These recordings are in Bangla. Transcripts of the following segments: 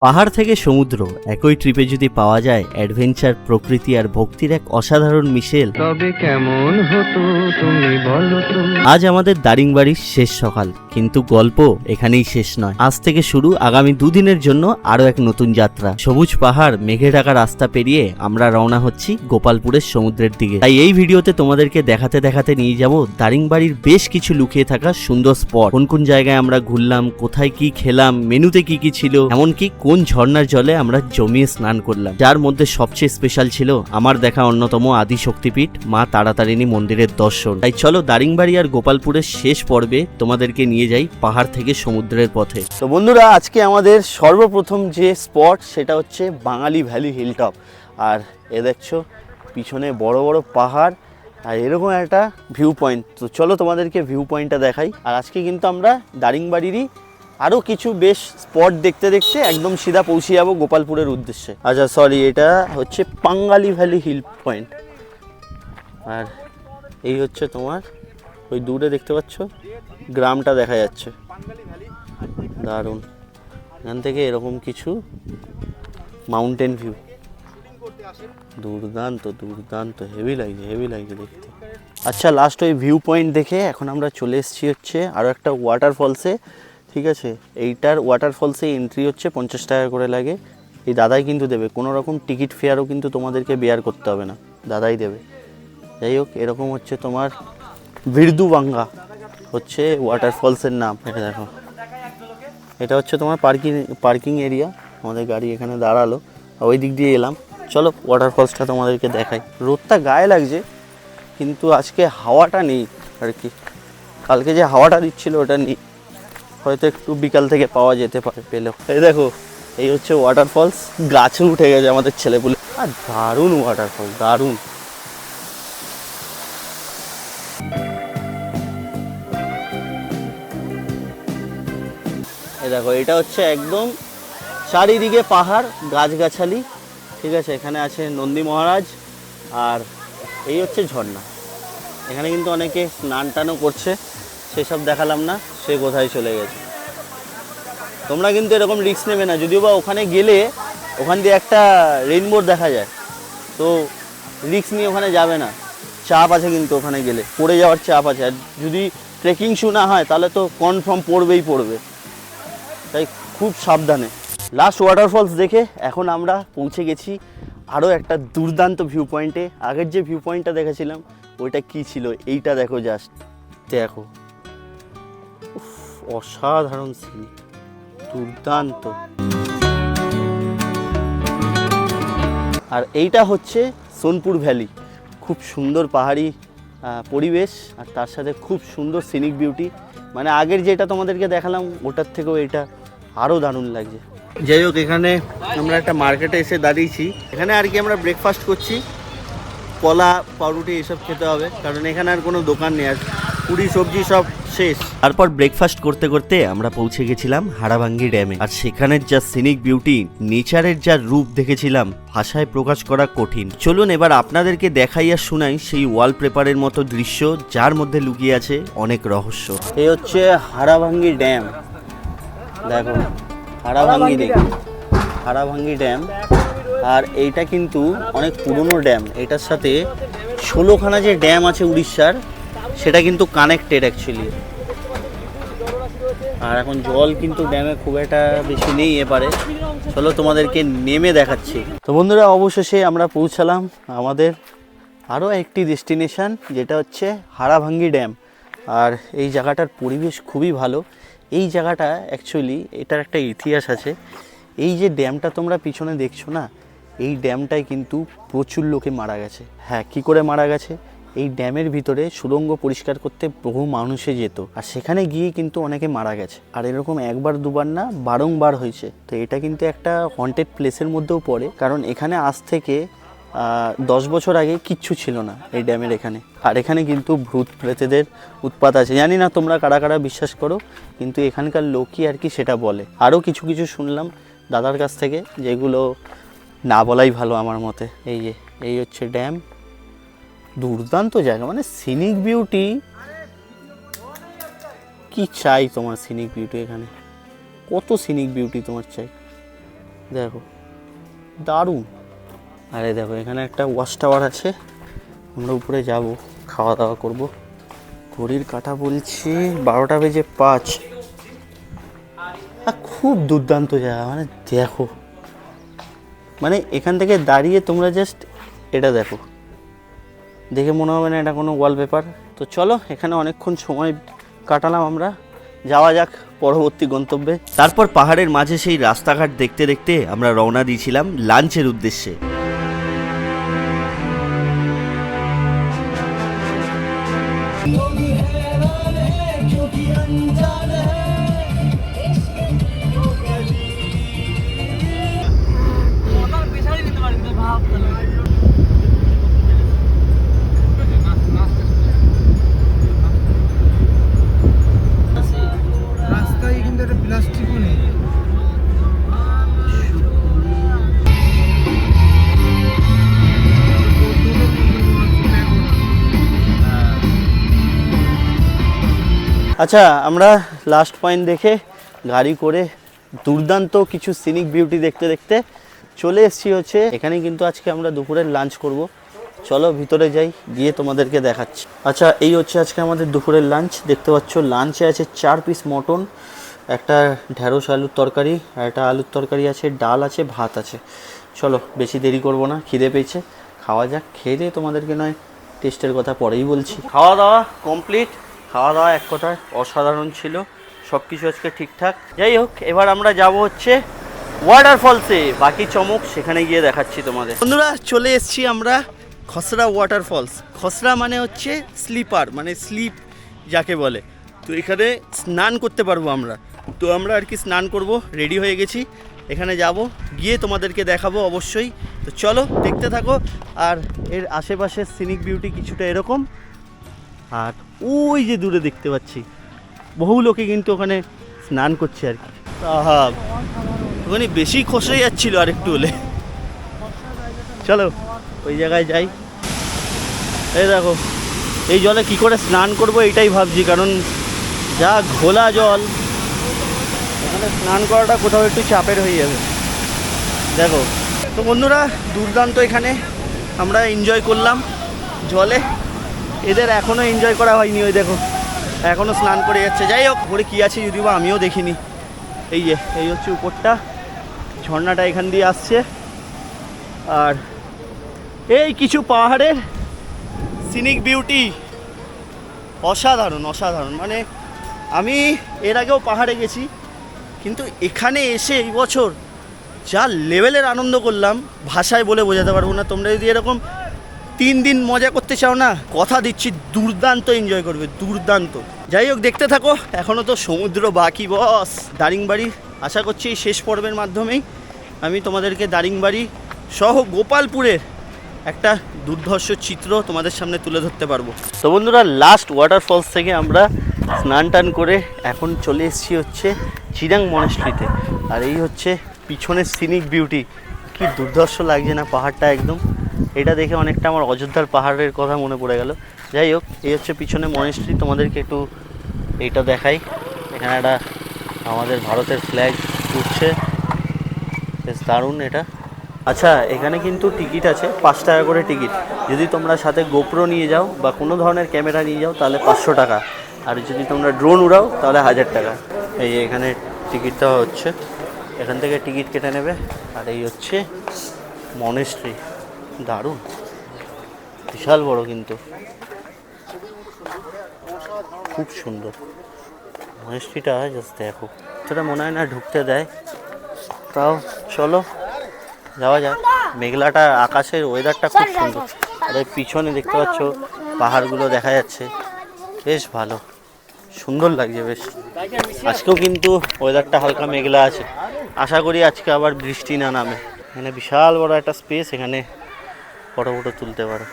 পাহাড় থেকে সমুদ্র একই ট্রিপে যদি পাওয়া যায় অ্যাডভেঞ্চার, প্রকৃতি আর ভক্তির এক অসাধারণ মিশেল, তবে কেমন হতো তুমি বলো তো। আজ আমাদের দারিংবাড়ির শেষ সকাল, কিন্তু গল্প এখানেই শেষ নয়। আজ থেকে শুরু আগামী দুদিনের জন্য আরো এক নতুন যাত্রা। সবুজ পাহাড়, মেঘে ঢাকা রাস্তা পেরিয়ে আমরা রওনা হচ্ছি গোপালপুরের সমুদ্রের দিকে। তাই এই ভিডিওতে তোমাদেরকে দেখাতে দেখাতে নিয়ে যাব দারিংবাড়ির বেশ কিছু লুকিয়ে থাকা সুন্দর স্পট। কোন কোন জায়গায় আমরা ঘুরলাম, কোথায় কি খেলাম, মেনুতে কি কি ছিল, এমনকি কোন ঝর্ণার জলে আমরা জমিয়ে স্নান করলাম। যার মধ্যে সবচেয়ে স্পেশাল ছিল আমার দেখা অন্যতম আদি শক্তিপীঠ মা তারাতারিণী মন্দিরের দর্শন। তাই চলো দারিংবাড়ি আর গোপালপুরের শেষ পর্বে তোমাদেরকে নিয়ে যাই পাহাড় থেকে সমুদ্রের পথে। তো বন্ধুরা, আজকে আমাদের সর্বপ্রথম যে স্পট সেটা হচ্ছে বাঙালি ভ্যালি হিলটপ। আর এ দেখছো পিছনে বড় বড় পাহাড় আর এরকম একটা ভিউ পয়েন্ট। তো চলো তোমাদেরকে ভিউ পয়েন্টটা দেখাই। আর আজকে কিন্তু আমরা দারিংবাড়িরই আরও কিছু বেশ স্পট দেখতে দেখতে একদম সিধা পৌঁছে যাবো গোপালপুরের উদ্দেশ্যে। আচ্ছা সরি, এটা হচ্ছে বাঙালি ভ্যালি হিল পয়েন্ট। আর এই হচ্ছে তোমার ওই দূরে দেখতে পাচ্ছ গ্রামটা দেখা যাচ্ছে, দারুণ। এখান থেকে এরকম কিছু মাউন্টেন ভিউ, দুর্দান্ত দুর্দান্ত, হেভি লাগছে দেখতে। আচ্ছা, লাস্ট ওই ভিউ পয়েন্ট দেখে এখন আমরা চলে এসেছি হচ্ছে আরও একটা ওয়াটারফলসে। ঠিক আছে, এইটার ওয়াটারফলসে এন্ট্রি হচ্ছে 50 টাকা করে লাগে। এই দাদাই কিন্তু দেবে, কোনো রকম টিকিট ফেয়ারও কিন্তু তোমাদেরকে বেয়ার করতে হবে না, দাদাই দেবে। যাই হোক, এরকম হচ্ছে তোমার ভিরদুবাঙ্গা হচ্ছে ওয়াটারফলসের নাম। এটা দেখো, এটা হচ্ছে তোমার পার্কিং এরিয়া। আমাদের গাড়ি এখানে দাঁড়ালো, ওই দিক দিয়ে এলাম। চলো ওয়াটারফলসটা তোমাদেরকে দেখাই। রোদটা গায়ে লাগছে, কিন্তু আজকে হাওয়াটা নেই আর কি। কালকে যে হাওয়াটা দিচ্ছিল ওটা নেই, হয়তো একটু বিকাল থেকে পাওয়া যেতে পারে পেলেও। এই দেখো, এই হচ্ছে ওয়াটারফলস। গাছে উঠে গেছে আমাদের ছেলেপুলে। আর দারুণ ওয়াটারফল, দারুণ। এই দেখো, এটা হচ্ছে একদম চারিদিকে পাহাড়, গাছগাছালি। ঠিক আছে, এখানে আছে নন্দী মহারাজ। আর এই হচ্ছে ঝর্ণা। এখানে কিন্তু অনেকে স্নান টানও করছে, সেসব দেখালাম না, সে কোথায় চলে গেছে। তোমরা কিন্তু এরকম রিস্ক নেবে না, যদিও বা ওখানে গেলে ওখান দিয়ে একটা রেইনবো দেখা যায়, তো রিস্ক নিয়ে ওখানে যাবে না। চাপ আছে কিন্তু ওখানে গেলে, পড়ে যাওয়ার চাপ আছে। আর যদি ট্রেকিং শু না হয় তাহলে তো কনফার্ম পড়বে, তাই খুব সাবধানে। লাস্ট ওয়াটারফলস দেখে এখন আমরা পৌঁছে গেছি আরও একটা দুর্দান্ত ভিউ পয়েন্টে। আগের যে ভিউ পয়েন্টটা দেখেছিলাম ওইটা কি ছিল, এইটা দেখো, জাস্ট দেখো, অসাধারণ সিন, দুর্দান্ত। আর এইটা হচ্ছে সোনপুর ভ্যালি। খুব সুন্দর পাহাড়ি পরিবেশ, আর তার সাথে খুব সুন্দর সিনিক বিউটি। মানে আগের যেটা তোমাদেরকে দেখালাম ওটার থেকেও এটা আরও দারুণ লাগছে। যাই হোক, এখানে আমরা একটা মার্কেটে এসে দাঁড়িয়েছি। এখানে আর কি আমরা ব্রেকফাস্ট করছি, কলা পাউরুটি এসব খেতে হবে, কারণ এখানে আর কোনো দোকান নেই, আর পুরি সবজি সব শেষ। তারপর ব্রেকফাস্ট করতে করতে আমরা পৌঁছে গেছিলাম হারাভাঙ্গি ড্যামে। আর সেখানের যা সিনিক বিউটি, নেচারের যা রূপ দেখেছিলাম, ভাষায় প্রকাশ করা কঠিন। চলুন এবার আপনাদেরকে দেখাই আর শোনাই সেই ওয়ালপেপারের মতো দৃশ্য, যার মধ্যে লুকিয়ে আছে অনেক রহস্য। এই হচ্ছে হারাভাঙ্গি ড্যাম, দেখো হারাভাঙ্গি ড্যাম। আর এইটা কিন্তু অনেক পুরনো ড্যাম, এটার সাথে 16খানা যে ড্যাম আছে উড়িষ্যার, সেটা কিন্তু কানেক্টেড অ্যাকচুয়ালি। আর এখন জল কিন্তু ড্যামে খুব একটা বেশি নেই এপারে। চলো তোমাদেরকে নেমে দেখাচ্ছি। তো বন্ধুরা, অবশেষে আমরা পৌঁছালাম আমাদের আরও একটি ডেস্টিনেশন, যেটা হচ্ছে হারাভাঙ্গি ড্যাম। আর এই জায়গাটার পরিবেশ খুবই ভালো। এই জায়গাটা অ্যাকচুয়ালি এটার একটা ইতিহাস আছে। এই যে ড্যামটা তোমরা পিছনে দেখছো না, এই ড্যামটায় কিন্তু প্রচুর লোকে মারা গেছে। হ্যাঁ, কি করে মারা গেছে? এই ড্যামের ভিতরে সুড়ঙ্গ পরিষ্কার করতে বহু মানুষে যেত, আর সেখানে গিয়ে কিন্তু অনেকে মারা গেছে। আর এরকম একবার দুবার না, বারংবার হয়েছে। তো এটা কিন্তু একটা হন্টেড প্লেসের মধ্যেও পড়ে, কারণ এখানে আজ থেকে 10 বছর আগে কিচ্ছু ছিল না এই ড্যামের এখানে। আর এখানে কিন্তু ভূত প্রেতেদের উৎপাত আছে। জানি না তোমরা কারা কারা বিশ্বাস করো, কিন্তু এখানকার লোকই আর কি সেটা বলে। আরও কিছু কিছু শুনলাম দাদার কাছ থেকে, যেগুলো না বলাই ভালো আমার মতে। এই হচ্ছে ড্যাম, দুর্দান্ত জায়গা, মানে সিনিক বিউটি। কি চাই তোমার সিনিক বিউটি? এখানে কত সিনিক বিউটি তোমার চাই। দেখো দারুণ। আরে দেখো এখানে একটা ওয়াচ টাওয়ার আছে, আমরা উপরে যাব, খাওয়া দাওয়া করব। ঘড়ির কাঁটা বলছি 12:05। খুব দুর্দান্ত জায়গা, মানে দেখো, মানে এখান থেকে দাঁড়িয়ে তোমরা জাস্ট এটা দেখো, দেখে মনে হবে না এটা কোনো ওয়ালপেপার। তো চলো, এখানে অনেকক্ষণ সময় কাটালাম আমরা, যাওয়া যাক পরবর্তী গন্তব্যে। তারপর পাহাড়ের মাঝে সেই রাস্তাঘাট দেখতে দেখতে আমরা রওনা দিয়েছিলাম লাঞ্চের উদ্দেশ্যে। রাস্তায় কিন্তু একটা প্লাস্টিকও নেই। আচ্ছা, আমরা লাস্ট পয়েন্ট দেখে গাড়ি করে দুর্দান্ত কিছু সিনিক বিউটি দেখতে দেখতে চলে এসেছি হচ্ছে এখানে। কিন্তু আজকে আমরা দুপুরের লাঞ্চ করব। চলো ভিতরে যাই, গিয়ে তোমাদেরকে দেখাচ্ছি। আচ্ছা, এই হচ্ছে আজকে আমাদের দুপুরের লাঞ্চ। দেখতে পাচ্ছ লাঞ্চে আছে 4 পিস মটন, একটা ঢ্যাঁড়স আলুর তরকারি, আর একটা আলুর তরকারি আছে, ডাল আছে, ভাত আছে। চলো বেশি দেরি করব না, খিদে পেয়েছে, খাওয়া যাক। খেয়ে দিয়ে তোমাদেরকে নয় টেস্টের কথা পরেই বলছি। খাওয়া দাওয়া কমপ্লিট। খাওয়া দাওয়া এক কথায় অসাধারণ ছিল, সব কিছু আজকে ঠিকঠাক। যাই হোক, এবার আমরা যাব হচ্ছে ওয়াটারফলসে, বাকি চমক সেখানে গিয়ে দেখাচ্ছি তোমাদের। বন্ধুরা চলে এসেছি আমরা খসড়া ওয়াটারফলস। খসড়া মানে হচ্ছে স্লিপার, মানে স্লিপ যাকে বলে। তো এখানে স্নান করতে পারবো আমরা। তো আমরা আর কি স্নান করব, রেডি হয়ে গেছি, এখানে যাব, গিয়ে তোমাদেরকে দেখাবো অবশ্যই। তো চলো দেখতে থাকো। আর এর আশেপাশের সিনিক বিউটি কিছুটা এরকম। আর ওই যে দূরে দেখতে পাচ্ছি বহু লোকে কিন্তু ওখানে স্নান করছে আর কি। আহা, ওখানে বেশি খসে যাচ্ছিল আর একটু হলে। চলো ওই জায়গায় যাই। এই দেখো, এই জলে কি করে স্নান করব এটাই ভাবছি, কারণ যা ঘোলা জল, এখানে স্নান করাটা কোথাও একটু চাপের হয়ে যাবে। দেখো তো বন্ধুরা, দুর্দান্ত এখানে আমরা এনজয় করলাম জলে। এদের এখনও এনজয় করা হয়নি, ওই দেখো এখনও স্নান করে যাচ্ছে। যাই হোক, ঘরে কী আছে যদিও বা আমিও দেখিনি। এই যে এই হচ্ছে উপরটা, ঝর্ণাটা এখান দিয়ে আসছে। আর এই কিছু পাহাড়ের সিনিক বিউটি অসাধারণ অসাধারণ। মানে আমি এর আগেও পাহাড়ে গেছি, কিন্তু এখানে এসে এই বছর যা লেভেলের আনন্দ করলাম ভাষায় বলে বোঝাতে পারবো না। তোমরা যদি এরকম 3 দিন মজা করতে চাও না, কথা দিচ্ছি দুর্দান্ত এনজয় করবে, দুর্দান্ত। যাই হোক, দেখতে থাকো, এখনও তো সমুদ্র বাকি বস। দারিংবাড়ি আশা করছি এই শেষ পর্বের মাধ্যমেই আমি তোমাদেরকে দারিংবাড়ি সহ গোপালপুরের একটা দুর্ধর্ষ চিত্র তোমাদের সামনে তুলে ধরতে পারবো। তো বন্ধুরা, লাস্ট ওয়াটারফলস থেকে আমরা স্নান টান করে এখন চলে এসেছি হচ্ছে চিরাং মনেস্ট্রিতে। আর এই হচ্ছে পিছনের সিনিক বিউটি, কি দুর্ধর্ষ লাগছে না পাহাড়টা একদম। এটা দেখে অনেকটা আমার অযোধ্যার পাহাড়ের কথা মনে পড়ে গেল। যাই হোক, এই হচ্ছে পিছনে মনেস্ট্রি। তোমাদেরকে একটু এইটা দেখাই, এখানে একটা আমাদের ভারতের ফ্ল্যাগ উঠছে, বেশ দারুণ এটা। আচ্ছা, এখানে কিন্তু টিকিট আছে, 5 টাকা করে টিকিট। যদি তোমরা সাথে গোপ্রো নিয়ে যাও বা কোনো ধরনের ক্যামেরা নিয়ে যাও তাহলে 500 টাকা, আর যদি তোমরা ড্রোন উড়াও তাহলে 1000 টাকা। এই এখানে টিকিট দেওয়া হচ্ছে, এখান থেকে টিকিট কেটে নেবে। আর এই হচ্ছে মনেস্ট্রি, দারুণ, বিশাল বড়, কিন্তু খুব সুন্দর মনেস্ট্রিটা। জাস্ট দেখো, সেটা মনে হয় না ঢুকতে দেয়, তাও চলো যাওয়া যাক। মেঘলাটা আকাশের ওয়েদারটা খুব সুন্দর। আর এর পিছনে দেখতে পাচ্ছ পাহাড়গুলো দেখা যাচ্ছে, বেশ ভালো, সুন্দর লাগছে বেশ। আজকেও কিন্তু ওয়েদারটা হালকা মেঘলা আছে, আশা করি আজকে আবার বৃষ্টি না নামে। এখানে বিশাল বড় একটা স্পেস, এখানে ফটো তুলতে পারো।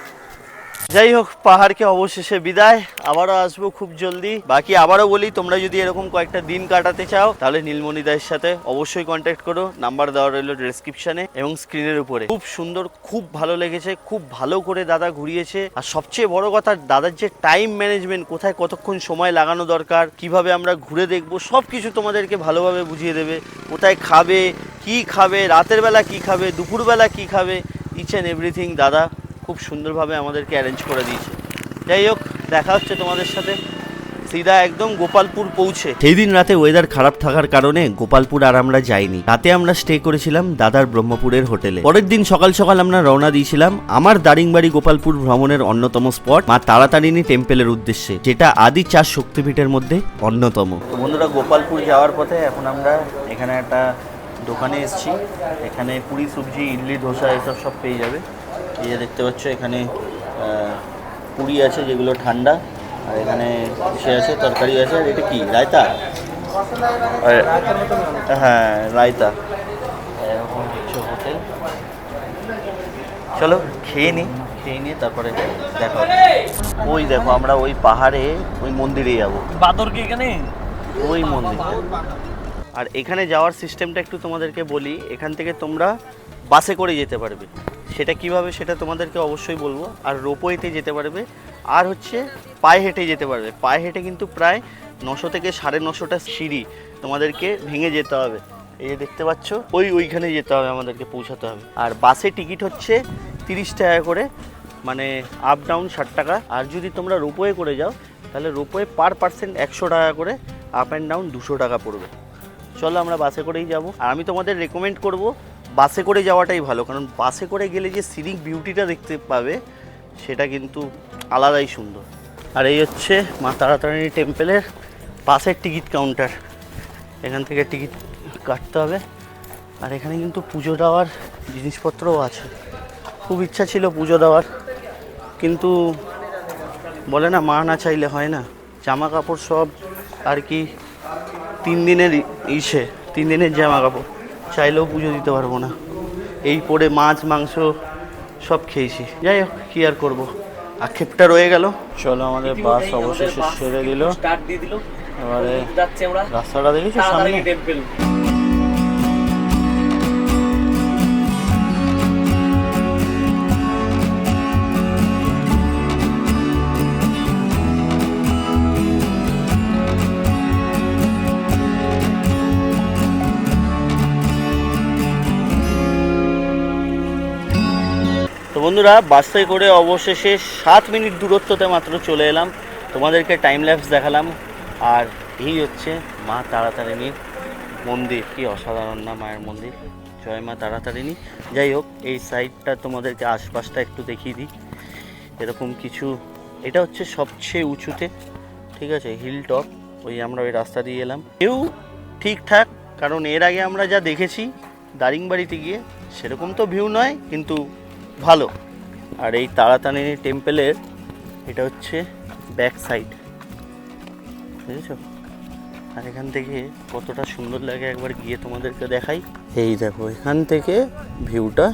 যাই হোক, পাহাড়কে অবশেষে বিদায়। আবারও আসবো খুব জলদি। বাকি আবারও বলি, তোমরা যদি এরকম কয়েকটা দিন কাটাতে চাও তাহলে নীলমণি দায়ের সাথে অবশ্যই কন্ট্যাক্ট করো। নাম্বার দেওয়া রইলো ডেসক্রিপশনে এবং স্ক্রিনের উপরে। খুব সুন্দর, খুব ভালো লেগেছে, খুব ভালো করে দাদা ঘুরিয়েছে। আর সবচেয়ে বড় কথা, দাদার যে টাইম ম্যানেজমেন্ট, কোথায় কতক্ষণ সময় লাগানো দরকার, কিভাবে আমরা ঘুরে দেখবো, সব কিছু তোমাদেরকে ভালোভাবে বুঝিয়ে দেবে। কোথায় খাবে, কি খাবে, রাতের বেলা কি খাবে, দুপুরবেলা কি খাবে, ইচ অ্যান্ড এভরিথিং দাদা খুব সুন্দরভাবে আমাদেরকে অ্যারেঞ্জ করে দিয়েছে। যাই হোক, দেখা হচ্ছে তোমাদের সাথে সিধা একদম গোপালপুর পৌঁছে। সেই দিন রাতে ওয়েদার খারাপ থাকার কারণে গোপালপুর আর আমরা যাইনি। রাতে আমরা স্টে করেছিলাম দাদার ব্রহ্মপুরের হোটেলে। পরের দিন সকাল সকাল আমরা রওনা দিয়েছিলাম আমার দারিংবাড়ি গোপালপুর ভ্রমণের অন্যতম স্পট মা তারাতারিণী টেম্পেলের উদ্দেশ্যে, যেটা আদি 4 শক্তিপীঠের মধ্যে অন্যতম। তো বন্ধুরা, গোপালপুর যাওয়ার পথে এখন আমরা এখানে একটা দোকানে এসেছি। এখানে পুরি, সবজি, ইডলি, ধোসা এসব সব পেয়ে যাবে। এই যে দেখতে পাচ্ছ, এখানে পুরি আছে যেগুলো ঠান্ডা, আর এখানে সে আছে, তরকারি আছে। আর এটা কি, রায়তা? হ্যাঁ, রায়তা। এরকম হচ্ছে হোটেল। চলো খেয়ে নিয়ে তারপরে দেখো। ওই দেখো, আমরা ওই পাহাড়ে ওই মন্দিরে যাবো। বাদর কি এখানে? ওই মন্দির। আর এখানে যাওয়ার সিস্টেমটা একটু তোমাদেরকে বলি। এখান থেকে তোমরা বাসে করে যেতে পারবে। সেটা কিভাবে সেটা তোমাদেরকে অবশ্যই বলবো। আর রোপওয়েতে যেতে পারবে, আর হচ্ছে পায়ে হেঁটে যেতে পারবে। পায়ে হেঁটে কিন্তু প্রায় 900 থেকে 950টা সিঁড়ি তোমাদেরকে ভেঙে যেতে হবে। এই যে দেখতে পাচ্ছ, ওইখানে যেতে হবে, আমাদেরকে পৌঁছাতে হবে। আর বাসে টিকিট হচ্ছে 30 টাকা করে, মানে আপ ডাউন 60 টাকা। আর যদি তোমরা রোপওয়ে করে যাও তাহলে রোপওয়ে পার পার্সেন্ট 100 টাকা করে, আপ অ্যান্ড ডাউন 200 টাকা পড়বে। চলো আমরা বাসে করেই যাব। আর আমি তোমাদের রেকমেন্ড করব বাসে করে যাওয়াটাই ভালো, কারণ বাসে করে গেলে যে সিনিক বিউটিটা দেখতে পাবে সেটা কিন্তু আলাদাই সুন্দর। আর এই হচ্ছে মা তারাতারিণী টেম্পেলের পাশের টিকিট কাউন্টার। এখান থেকে টিকিট কাটতে হবে। আর এখানে কিন্তু পুজো দেওয়ার জিনিসপত্রও আছে। খুব ইচ্ছা ছিল পুজো দেওয়ার, কিন্তু বলে না, মা না চাইলে হয় না। জামা কাপড় সব আর কি 3 দিনের 3 দিনের জামা কাপড়, চাইলেও পুজো দিতে পারবো না। এই পরে মাছ মাংস সব খেয়েছি। যাই হোক, কী আর করবো, আক্ষেপটা রয়ে গেল। চলো, আমাদের বাস অবশেষে ছেড়ে দিল। স্টার্ট দিয়ে দিল। এবারে যাচ্ছে আমরা। রাস্তাটা দেখেছো সামনে? টেম্পল। তো বন্ধুরা, বাসে করে অবশেষে 7 মিনিট দূরত্বতে মাত্র চলে এলাম। তোমাদেরকে টাইম ল্যাপস দেখালাম। আর এই হচ্ছে মা তারাতারিণীর মন্দির। কি অসাধারণ না মায়ের মন্দির! জয় মা তারাতারিণী। যাই হোক, এই সাইডটা তোমাদেরকে আশপাশটা একটু দেখিয়ে দিই। এরকম কিছু, এটা হচ্ছে সবচেয়ে উঁচুতে, ঠিক আছে, হিল টপ। আমরা ওই রাস্তা দিয়ে এলাম। কেউ ঠিকঠাক, কারণ এর আগে আমরা যা দেখেছি দারিংবাড়িতে গিয়ে, সেরকম তো ভিউ নয়, কিন্তু ভালো। আর এই তারাতারিণী টেম্পেলের এটা হচ্ছে ব্যাক সাইড, বুঝেছো? আর এখান থেকে কতটা সুন্দর লাগে একবার গিয়ে তোমাদেরকে দেখাই। এই দেখো, এখান থেকে ভিউটা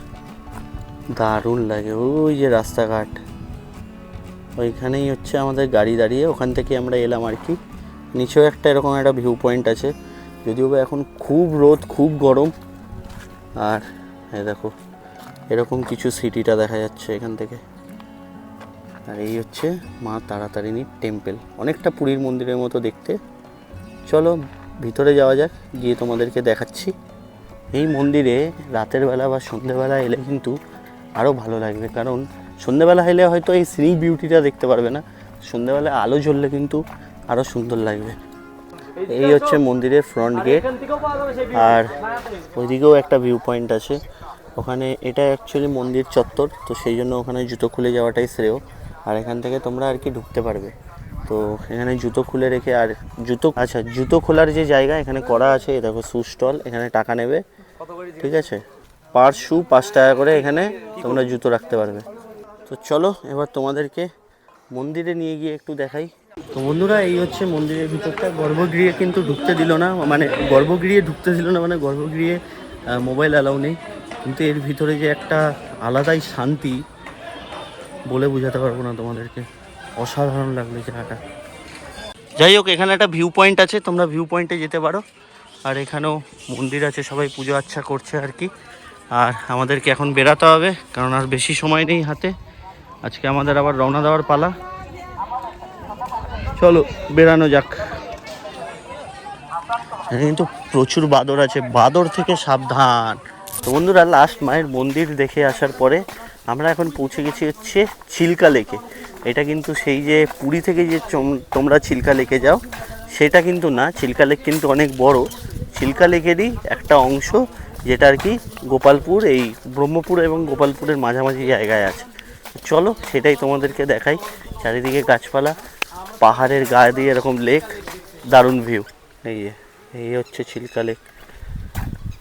দারুণ লাগে। ওই যে রাস্তাঘাট, ওইখানেই হচ্ছে আমাদের গাড়ি দাঁড়িয়ে, ওখান থেকে আমরা এলাম আর কি। নিচেও একটা এরকম একটা ভিউ পয়েন্ট আছে, যদিও বা এখন খুব রোদ, খুব গরম। আর এই দেখো, এরকম কিছু সিটিটা দেখা যাচ্ছে এখান থেকে। আর এই হচ্ছে মা তারাতারিণী টেম্পেল, অনেকটা পুরীর মন্দিরের মতো দেখতে। চলো ভিতরে যাওয়া যাক, গিয়ে তোমাদেরকে দেখাচ্ছি। এই মন্দিরে রাতের বেলা বা সন্ধ্যেবেলা এলে কিন্তু আরও ভালো লাগবে, কারণ সন্ধ্যেবেলা এলে হয়তো এই সিনিক বিউটিটা দেখতে পারবে না, সন্ধ্যেবেলায় আলো জ্বললে কিন্তু আরও সুন্দর লাগবে। এই হচ্ছে মন্দিরের ফ্রন্ট গেট। আর ওইদিকেও একটা ভিউ পয়েন্ট আছে ওখানে। এটা অ্যাকচুয়ালি মন্দির চত্বর, তো সেই জন্য ওখানে জুতো খুলে যাওয়াটাই শ্রেয়। আর এখান থেকে তোমরা আর কি ঢুকতে পারবে। তো এখানে জুতো খুলে রেখে, আর জুতো খোলার যে জায়গা এখানে করা আছে, দেখো শু স্টল, এখানে টাকা নেবে, ঠিক আছে, পার শু 5 টাকা করে, এখানে তোমরা জুতো রাখতে পারবে। তো চলো এবার তোমাদেরকে মন্দিরে নিয়ে গিয়ে একটু দেখাই। তো বন্ধুরা, এই হচ্ছে মন্দিরের ভিতরটা। গর্ভগৃহে কিন্তু ঢুকতে দিল না, মানে গর্ভগৃহে মোবাইল অ্যালাউ নেই, কিন্তু এর ভিতরে যে একটা আলাদাই শান্তি, বলে বোঝাতে পারবো না তোমাদেরকে, অসাধারণ লাগলো এই জায়গাটা। যাই হোক, এখানে একটা ভিউ পয়েন্ট আছে, তোমরা ভিউ পয়েন্টে যেতে পারো। আর এখানেও মন্দির আছে, সবাই পুজো আচ্ছা করছে আর কি। আর আমাদেরকে এখন বেরাতে হবে, কারণ আর বেশি সময় নেই হাতে। আজকে আমাদের আবার রওনা দেওয়ার পালা। চলো বেরানো যাক। এখানে কিন্তু প্রচুর বাদর আছে, বাদর থেকে সাবধান। তো বন্ধুরা, লাস্ট মায়ের মন্দির দেখে আসার পরে আমরা এখন পৌঁছে গেছি হচ্ছে চিল্কা লেকে। এটা কিন্তু সেই যে পুরী থেকে যে তোমরা চিল্কা লেকে যাও সেটা কিন্তু না, চিল্কা লেক কিন্তু অনেক বড়। চিল্কা লেকেরই একটা অংশ, যেটা আর কি গোপালপুর, এই ব্রহ্মপুর এবং গোপালপুরের মাঝামাঝি জায়গায় আছে। চলো সেটাই তোমাদেরকে দেখাই। চারিদিকে গাছপালা, পাহাড়ের গায়ে দিয়ে এরকম লেক, দারুণ ভিউ। এই হচ্ছে চিল্কা লেক।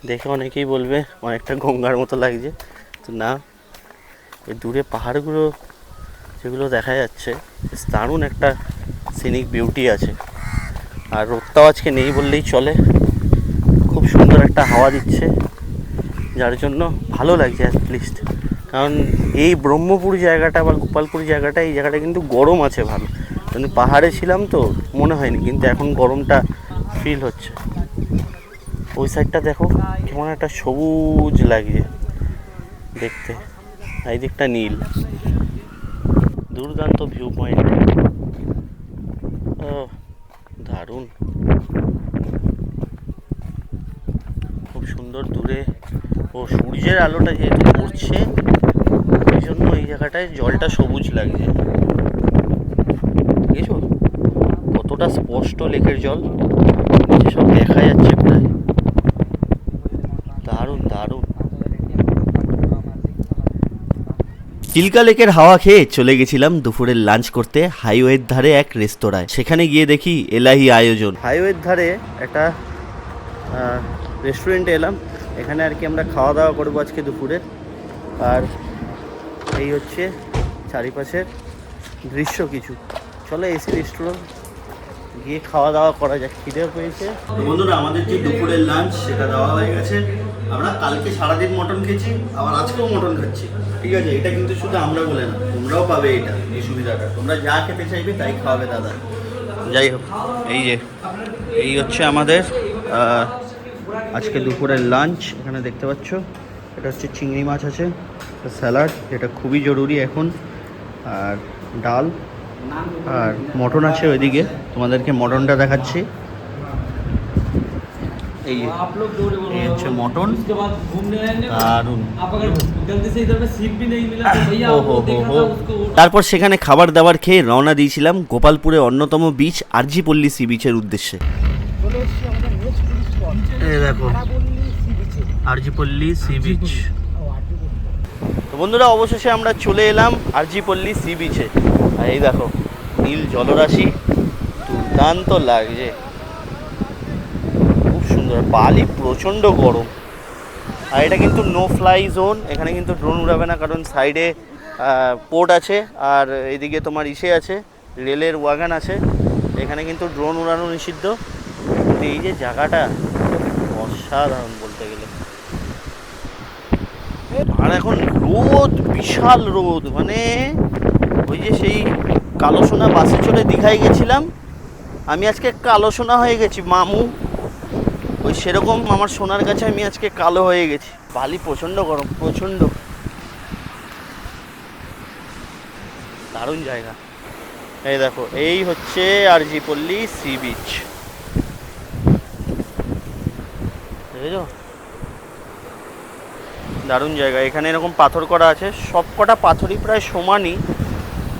দেখে অনেকেই বলবে অনেকটা গঙ্গার মতো লাগছে, তো না, এই দূরে পাহাড়গুলো যেগুলো দেখা যাচ্ছে দারুণ একটা সিনিক বিউটি আছে। আর রোদটাও আজকে নেই বললেই চলে, খুব সুন্দর একটা হাওয়া দিচ্ছে, যার জন্য ভালো লাগছে অ্যাটলিস্ট। কারণ এই ব্রহ্মপুর জায়গাটা বা গোপালপুর জায়গাটা, এই জায়গাটা কিন্তু গরম আছে ভালো, কিন্তু পাহাড়ে ছিলাম তো মনে হয়নি, কিন্তু এখন গরমটা ফিল হচ্ছে। ওই সাইডটা দেখো কেমন একটা সবুজ লাগছে দেখতে, এই দিকটা নীল, দুর্দান্ত ভিউ পয়েন্ট। ও দারুণ, খুব সুন্দর দূরে। ও সূর্যের আলোটা যেহেতু পড়ছে ওই জন্য এই জায়গাটায় জলটা সবুজ লাগছে, বুঝেছো কতটা স্পষ্ট লেকের জল, সব দেখা যাচ্ছে প্রায়। দারুণ দারুণ। চিল্কা লেকের হাওয়া খেয়ে চলে গেছিলাম দুপুরের লাঞ্চ করতে হাইওয়ের ধারে এক রেস্তোরাঁয়। সেখানে গিয়ে দেখি এলাহি আয়োজন। হাইওয়ের ধারে একটা রেস্টুরেন্টে এলাম, এখানে আর কি আমরা খাওয়া দাওয়া করবো আজকে দুপুরের। আর এই হচ্ছে চারিপাশের দৃশ্য কিছু। চলো এসি রেস্টুরেন্ট গিয়ে খাওয়া দাওয়া করা যাক, খিদেও পেয়েছে। বন্ধুরা, আমাদের যে দুপুরের লাঞ্চ সেটা দেওয়া হয়ে গেছে। আমরা কালকে সারাদিন মটন খেয়েছি, আবার আজকেও মটন খাচ্ছি, ঠিক আছে। এটা কিন্তু শুধু আমরা বলে না, তোমরাও পাবে এটা, এই সুবিধাটা। তোমরা যা খেতে চাইবে তাই খাওয়াবে দাদা। যাই হোক, এই হচ্ছে আমাদের আজকে দুপুরের লাঞ্চ। এখানে দেখতে পাচ্ছ এটা হচ্ছে চিংড়ি মাছ আছে, স্যালাড যেটা খুবই জরুরি এখন, আর ডাল, আর মটন আছে ওইদিকে, তোমাদেরকে মটনটা দেখাচ্ছি। এই হচ্ছে মটন, দারুন। তারপর সেখানে খাবার দাবার খেয়ে রওনা দিয়েছিলাম গোপালপুরে অন্যতম বিচ আরজিপল্লী সি বিচের উদ্দেশ্যে। এই দেখো আরজিপল্লী সি বিচ। তো বন্ধুরা, অবশেষে আমরা চলে এলাম আরজিপল্লী সি বিচে। আর এই দেখো নীল জলরাশি, দুর্দান্ত লাগছে, খুব সুন্দর। বালি প্রচণ্ড গরম। আর এটা কিন্তু নো ফ্লাই জোন, এখানে কিন্তু ড্রোন উড়াবে না, কারণ সাইডে পোর্ট আছে, আর এদিকে তোমার আছে, রেলের ওয়াগান আছে, এখানে কিন্তু ড্রোন উড়ানো নিষিদ্ধ। কিন্তু এই যে জায়গাটা অসাধারণ বলতে গেলে। আর এখন রোদ, বিশাল রোদ, মানে ওই যে সেই কালো সোনা বাসে চড়ে দীঘায় গেছিলাম, আমি আজকে কালো সোনা হয়ে গেছি মামু, ওই সেরকম আমার সোনার কাছে আমি আজকে কালো হয়ে গেছি। বালি প্রচণ্ড গরম, প্রচণ্ড। দারুণ জায়গা। এই দেখো এই হচ্ছে আরজিপল্লী সি বিচ, বুঝেছো? দারুণ জায়গা। এখানে এরকম পাথর করা আছে, সব কটা পাথরই প্রায় সমানই,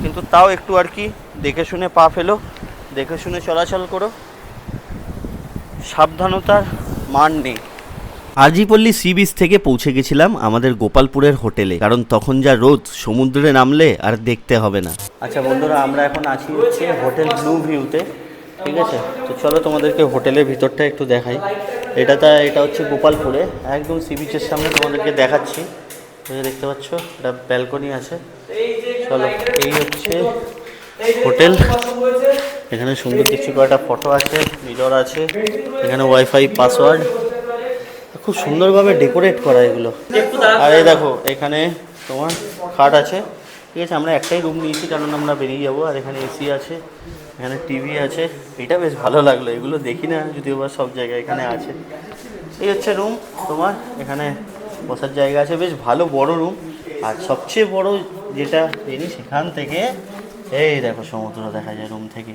কিন্তু তাও একটু আর কি দেখে শুনে পা ফেলো, দেখে শুনে চলাচল করো, সাবধানতার মান নেই। আরজিপল্লী সি বিচ থেকে পৌঁছে গেছিলাম আমাদের গোপালপুরের হোটেলে, কারণ তখন যা রোদ, সমুদ্রে নামলে আর দেখতে হবে না। আচ্ছা বন্ধুরা, আমরা এখন আছি হচ্ছে হোটেল ব্লু ভিউতে, ঠিক আছে। তো চলো তোমাদেরকে হোটেলের ভিতরটা একটু দেখাই। এটা হচ্ছে গোপালপুরে, একদম সি বিচের সামনে তোমাদেরকে দেখাচ্ছি। দেখতে পাচ্ছ এটা ব্যালকনি আছে। চলো, এই হচ্ছে হোটেল। এখানে সুন্দর দেখছি কয়েকটা ফটো আছে, মিরর আছে, এখানে ওয়াইফাই পাসওয়ার্ড, খুব সুন্দরভাবে ডেকোরেট করা এগুলো। আর এই দেখো এখানে তোমার খাট আছে, ঠিক আছে, আমরা একটাই রুম নিয়েছি কারণ আমরা বেরিয়ে যাবো। আর এখানে এসি আছে, এখানে টিভি আছে, এটা বেশ ভালো লাগলো। এগুলো দেখি না যদিও বা সব জায়গায়, এখানে আছে। এই হচ্ছে রুম তোমার, এখানে বসার জায়গা আছে, বেশ ভালো বড় রুম। আর সবচেয়ে বড় যেটা জিনিস, এখান থেকে এই দেখো সমুদ্র দেখা যায় রুম থেকে,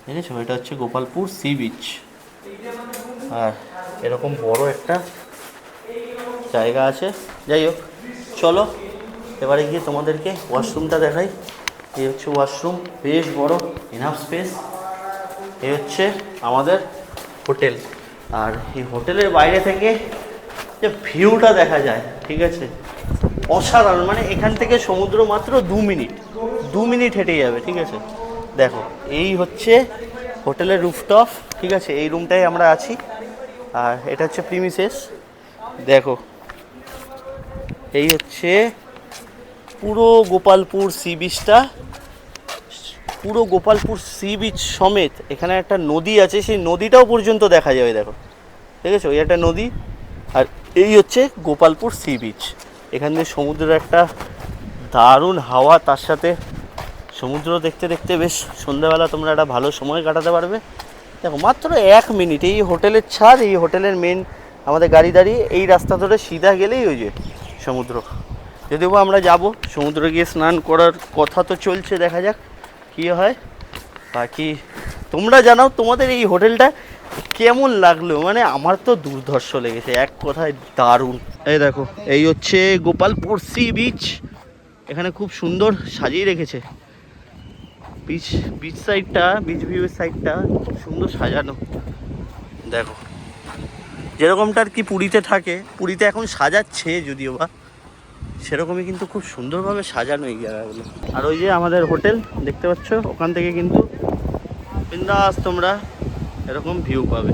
দেখেছো? এটা হচ্ছে গোপালপুর সি বিচ। আর এরকম বড় একটা জায়গা আছে। যাই হোক, চলো এবারে গিয়ে তোমাদেরকে ওয়াশরুমটা দেখাই। এই হচ্ছে ওয়াশরুম, বেশ বড়, ইনাফ স্পেস। এই হচ্ছে আমাদের হোটেল। আর এই হোটেলের বাইরে থেকে যে ভিউটা দেখা যায়, ঠিক আছে, অসাধারণ। মানে এখান থেকে সমুদ্র মাত্র 2 মিনিট হেঁটে যাবে, ঠিক আছে। দেখো এই হচ্ছে হোটেলের রুফটপ, ঠিক আছে, এই রুমটাই আমরা আছি। আর এটা হচ্ছে প্রিমিসেস। দেখো এই হচ্ছে পুরো গোপালপুর সি বিচটা, পুরো গোপালপুর সি বিচ সমেত এখানে একটা নদী আছে, সেই নদীটাও পর্যন্ত দেখা যাবে। দেখো, দেখেছো, এই একটা নদী। আর এই হচ্ছে গোপালপুর সি বিচ। এখান থেকে সমুদ্রের একটা দারুণ হাওয়া, তার সাথে সমুদ্র দেখতে দেখতে বেশ সন্ধ্যাবেলা তোমরা একটা ভালো সময় কাটাতে পারবে। দেখো মাত্র 1 মিনিট, এই হোটেলের ছাদ, এই হোটেলের মেন আমাদের গাড়ি দাঁড়িয়ে, এই রাস্তা ধরে সিধা গেলেই ওই যে সমুদ্র। যদিও আমরা যাব সমুদ্রে গিয়ে স্নান করার কথা তো চলছে, দেখা যাক কী হয়। বাকি তোমরা জানাও তোমাদের এই হোটেলটা কেমন লাগলো। মানে আমার তো দুর্ধর্ষ লেগেছে, এক কথায় দারুণ। এই দেখো এই হচ্ছে গোপালপুর সি বিচ, এখানে খুব সুন্দর সাজিয়ে রেখেছে বিচ সাইডটা, বিচ ভিউয়ের সাইডটা খুব সুন্দর সাজানো। দেখো যেরকমটা আর কি পুরীতে থাকে, পুরীতে এখন সাজাচ্ছে যদিও বা, সেরকমই কিন্তু খুব সুন্দরভাবে সাজানো এই জায়গাগুলো। আর ওই যে আমাদের হোটেল দেখতে পাচ্ছ, ওখান থেকে কিন্তু বিন্দাস তোমরা এরকম ভিউ পাবে।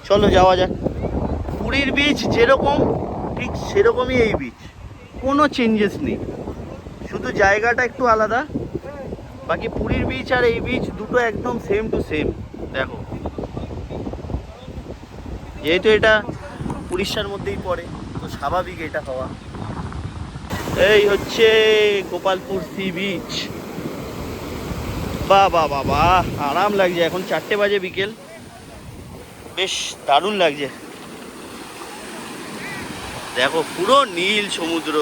চলো যাওয়া যাক। পুরীর বিচ যেরকম ঠিক সেরকমই এই বিচ, কোনো চেঞ্জেস নেই, শুধু জায়গাটা একটু আলাদা। বাকি পুরীর বিচ আর এই বিচ দুটো একদম সেম টু সেম। দেখো যেহেতু এটা উড়িষ্যার মধ্যেই পড়ে, তো স্বাভাবিক এটা হওয়া। এই হচ্ছে গোপালপুর সি বিচ। বাহ বাহ বাহ বাহ, আরাম লাগছে। এখন 4টে বাজে বিকেল, বেশ দারুণ লাগছে। দেখো পুরো নীল সমুদ্র।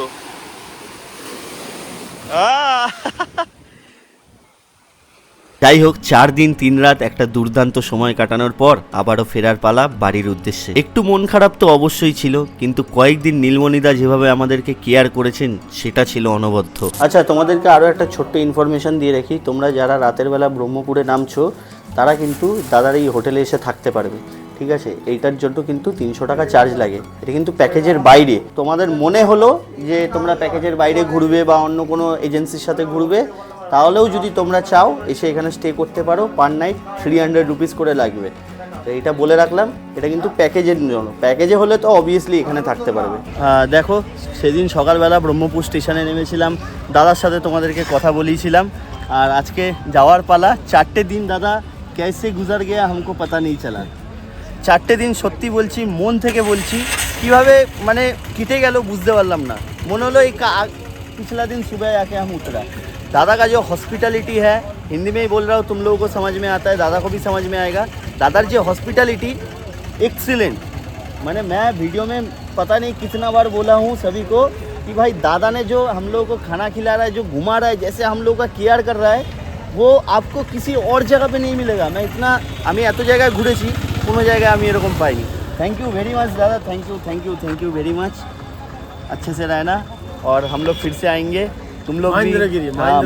যাই হোক, 4 দিন 3 রাত একটা দুর্দান্ত সময় কাটানোর পর আবারও ফেরার পালা বাড়ির উদ্দেশ্যে। একটু মন খারাপ তো অবশ্যই ছিল, কিন্তু কয়েকদিন নীলমণিদা যেভাবে আমাদেরকে কেয়ার করেছেন সেটা ছিল অনবদ্য। আচ্ছা, তোমাদেরকে আরও একটা ছোট্ট ইনফরমেশন দিয়ে রাখি, তোমরা যারা রাতের বেলা ব্রহ্মপুরে নামছো তারা কিন্তু দাদার এই হোটেলে এসে থাকতে পারবে, ঠিক আছে। এইটার জন্য কিন্তু 300 টাকা চার্জ লাগে, এটা কিন্তু প্যাকেজের বাইরে। তোমাদের মনে হলো যে তোমরা প্যাকেজের বাইরে ঘুরবে বা অন্য কোনো এজেন্সির সাথে ঘুরবে, তাহলেও যদি তোমরা চাও এসে এখানে স্টে করতে পারো। পার নাইট 300 রুপিস করে লাগবে। তো এটা বলে রাখলাম, এটা কিন্তু প্যাকেজের জন্য। প্যাকেজে হলে তো অবভিয়াসলি এখানে থাকতে পারবে। দেখো সেদিন সকালবেলা ব্রহ্মপুর স্টেশনে নেমেছিলাম, দাদার সাথে তোমাদেরকে কথা বলিয়েছিলাম। আর আজকে যাওয়ার পালা। 4টে দিন দাদা कैसे गुजर गया हमको पता नहीं चला। 4টে দিন সত্যি বলছি, মন থেকে বলছি, কিভাবে মানে কেটে গেল বুঝতে পারলাম না। মনে হলো এই पिछला दिन सुबह आके हम उतरा। दादा का जो हॉस्पिटलिटी है, हिंदी में ही बोल रहा हूँ, तुम लोगों को समझ में आता है, दादा को भी समझ में आएगा। दादार जो हॉस्पिटलिटी एक्सीलेंट। मैंने मैं वीडियो में पता नहीं कितना बार बोला हूँ सभी को कि भाई दादा ने जो हम लोगों को खाना खिला रहा है, जो घुमा रहा है, जैसे हम लोगों का केयर कर रहा है, वो आपको किसी और जगह पे नहीं मिलेगा। मैं इतना আমি এত জায়গায় ঘুরেছি, কোনো জায়গায় আমি এরকম পাইনি। थैंक यू वेरी मच दादा, थैंक यू वेरी मच। अच्छे से रहना और हम लोग फिर से आएंगे। तुम लोग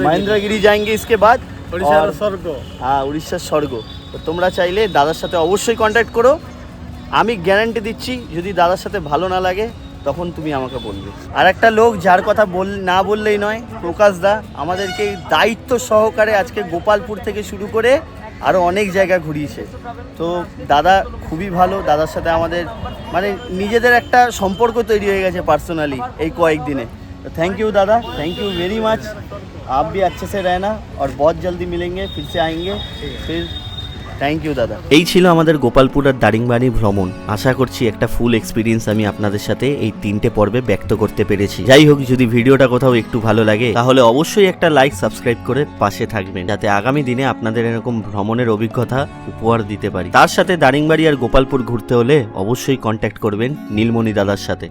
মহেন্দ্রগিরি जाएंगे इसके बाद উড়িষ্যার স্বর্গ। হ্যাঁ, উড়িষ্যার স্বর্গ। তো তোমরা চাইলে দাদার সাথে অবশ্যই কন্ট্যাক্ট করো। আমি গ্যারান্টি দিচ্ছি, যদি দাদার সাথে ভালো না লাগে তখন তুমি আমাকে বলবে। আর একটা লোক যার কথা না বললেই নয়, প্রকাশ দা আমাদেরকে দায়িত্ব সহকারে আজকে গোপালপুর থেকে শুরু করে আরও অনেক জায়গা ঘুরিয়েছে। তো দাদা খুবই ভালো, দাদার সাথে আমাদের মানে নিজেদের একটা সম্পর্ক তৈরি হয়ে গেছে পার্সোনালি এই কয়েকদিনে। तो थैंक यू दादा, थैंक यू वेरी मच। आप भी अच्छे से रहना और बहुत जल्दी मिलेंगे, फिर से आएंगे। फिर থ্যাংক ইউ দাদা। এই ছিল আমাদের গোপালপুর আর দারিংবাড়ি ভ্রমণ। আশা করছি একটা ফুল এক্সপিরিয়েন্স আমি আপনাদের সাথে এই 3টে পর্বে ব্যক্ত করতে পেরেছি। যাই হোক, যদি ভিডিওটা কোথাও একটু ভালো লাগে তাহলে অবশ্যই একটা লাইক সাবস্ক্রাইব করে পাশে থাকবেন, যাতে আগামী দিনে আপনাদের এরকম ভ্রমণের অভিজ্ঞতা উপহার দিতে পারি। তার সাথে দারিংবাড়ি আর গোপালপুর ঘুরতে হলে অবশ্যই কন্ট্যাক্ট করবেন নীলমণি দাদার সাথে।